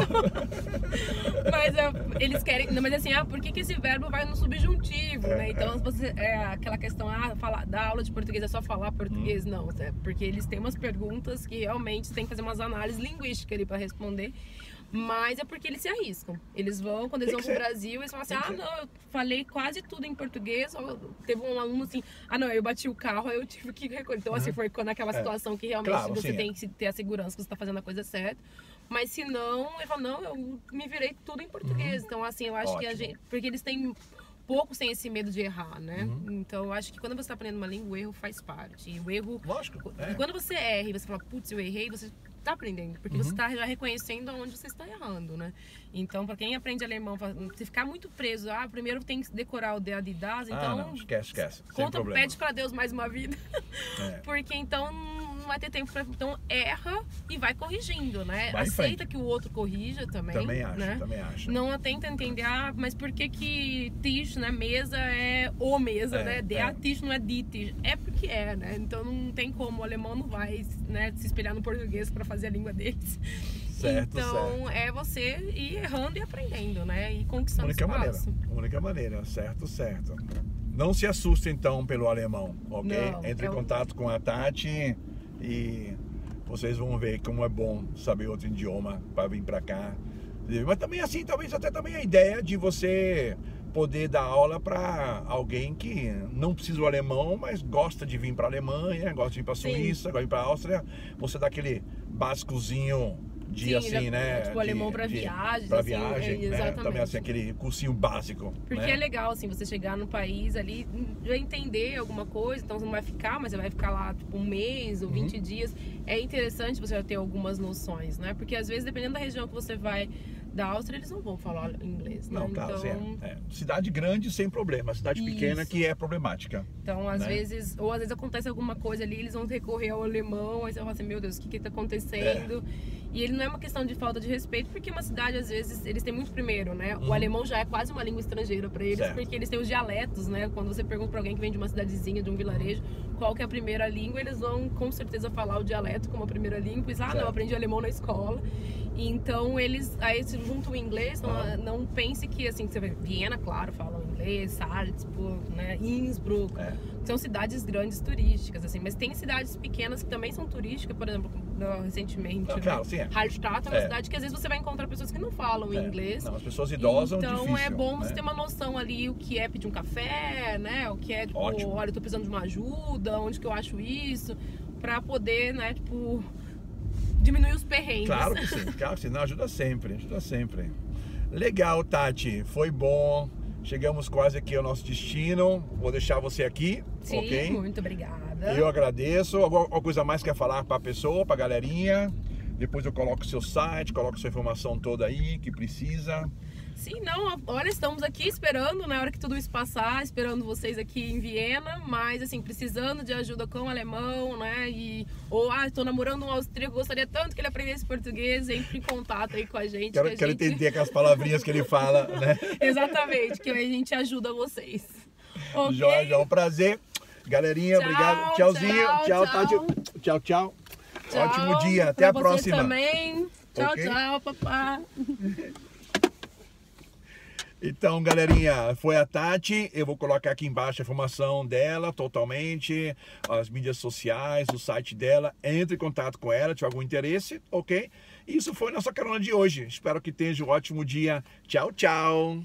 Mas eles querem... Não, mas assim, por que esse verbo vai no subjuntivo, né? Então, você, aquela questão, da aula de português é só falar português? Não, porque eles têm umas perguntas que realmente tem que fazer umas análises linguísticas ali para responder. Mas é porque eles se arriscam. Eles vão, quando eles vão pro Brasil, eles falam assim, não, eu falei quase tudo em português. Teve um aluno assim, não, eu bati o carro, aí eu tive que recolher. Então, assim, foi naquela situação que realmente você tem que ter a segurança que você tá fazendo a coisa certa. Mas se não, ele fala, não, eu me virei tudo em português. Então, assim, eu acho que a gente... Porque eles têm poucos têm esse medo de errar, né? Então, eu acho que quando você está aprendendo uma língua, o erro faz parte. E o erro... Lógico. E quando você erra e você fala, putz, eu errei, você está aprendendo. Porque você está já reconhecendo onde você está errando, né? Então, para quem aprende alemão, se ficar muito preso, primeiro tem que decorar o DA de DAS, então... não, esquece. Pede para Deus mais uma vida. Porque, então... não vai ter tempo para... Então, erra e vai corrigindo, né? Aceita que o outro corrija também. Também acho. Não tenta entender, mas por que Tisch, né? Mesa é o mesa, né? Tisch não é die Tisch. É porque né? Então, não tem como. O alemão não vai, né, se espelhar no português para fazer a língua deles. Então, é você ir errando e aprendendo, né? E conquistando espaço. Única maneira, certo. Não se assuste, então, pelo alemão, ok? Entre em contato com a Tati e vocês vão ver como é bom saber outro idioma para vir para cá, Mas também assim, talvez até também a ideia de você poder dar aula para alguém que não precisa do alemão, mas gosta de vir para a Alemanha, gosta de vir para a Suíça, gosta de vir para a Áustria, você dá aquele básicozinho de assim, né? Tipo, alemão para viagem. Para assim, viagem, né? exatamente. Também assim, aquele cursinho básico. Porque né? é legal, assim, você chegar no país ali, já entender alguma coisa, então você não vai ficar, mas você vai ficar lá, tipo, 1 mês ou 20 dias. É interessante você já ter algumas noções, né? Porque às vezes, dependendo da região que você vai da Áustria, eles não vão falar inglês, né? Não, claro, então... Cidade grande sem problema, cidade pequena que é problemática. Então, às né? vezes, ou às vezes acontece alguma coisa ali, eles vão recorrer ao alemão, aí você fala assim, meu Deus, o que tá acontecendo? E ele não é uma questão de falta de respeito, porque uma cidade, às vezes, eles têm muito primeiro, né? O alemão já é quase uma língua estrangeira para eles, porque eles têm os dialetos, né? Quando você pergunta para alguém que vem de uma cidadezinha, de um vilarejo, qual que é a primeira língua, eles vão com certeza falar o dialeto como a primeira língua, e não, eu aprendi alemão na escola. Então eles, aí se juntam o inglês, não pense que assim, você vê, Viena, claro, falam inglês, Salzburg, né, Innsbruck, são cidades grandes turísticas, assim, mas tem cidades pequenas que também são turísticas, por exemplo, recentemente, claro, Hallstatt é uma cidade que às vezes você vai encontrar pessoas que não falam inglês. Não, as pessoas idosas então difícil, é bom você né? ter uma noção ali o que é pedir um café, né, o que é, tipo, Ótimo. olha, eu tô precisando de uma ajuda, onde que eu acho isso, pra poder, né, tipo, diminuir os perrengues. Claro que sim, não, ajuda sempre, Legal, Tati, foi bom, chegamos quase aqui ao nosso destino, vou deixar você aqui, Sim, ok? muito obrigada. Eu agradeço, alguma coisa mais quer falar pra pessoa, pra galerinha? Depois eu coloco o seu site, coloco sua informação toda aí, que precisa. Sim, não, olha, estamos aqui esperando, na hora que tudo isso passar, esperando vocês aqui em Viena, mas assim, precisando de ajuda com o alemão, né, estou namorando um austríaco, gostaria tanto que ele aprendesse português, entre em contato aí com a gente. Quero entender aquelas palavrinhas que ele fala, né? Exatamente, que a gente ajuda vocês. Okay? Joia, um prazer. Galerinha, obrigado. Tchauzinho. Tchau, Tati. Tchau, tchau. Ótimo dia. Até a próxima. Também. Tchau, Okay? tchau, papai. Então, galerinha, foi a Tati. Eu vou colocar aqui embaixo a informação dela totalmente, as mídias sociais, o site dela. Entre em contato com ela, se tiver algum interesse, ok? Isso foi nossa carona de hoje. Espero que tenha um ótimo dia. Tchau, tchau.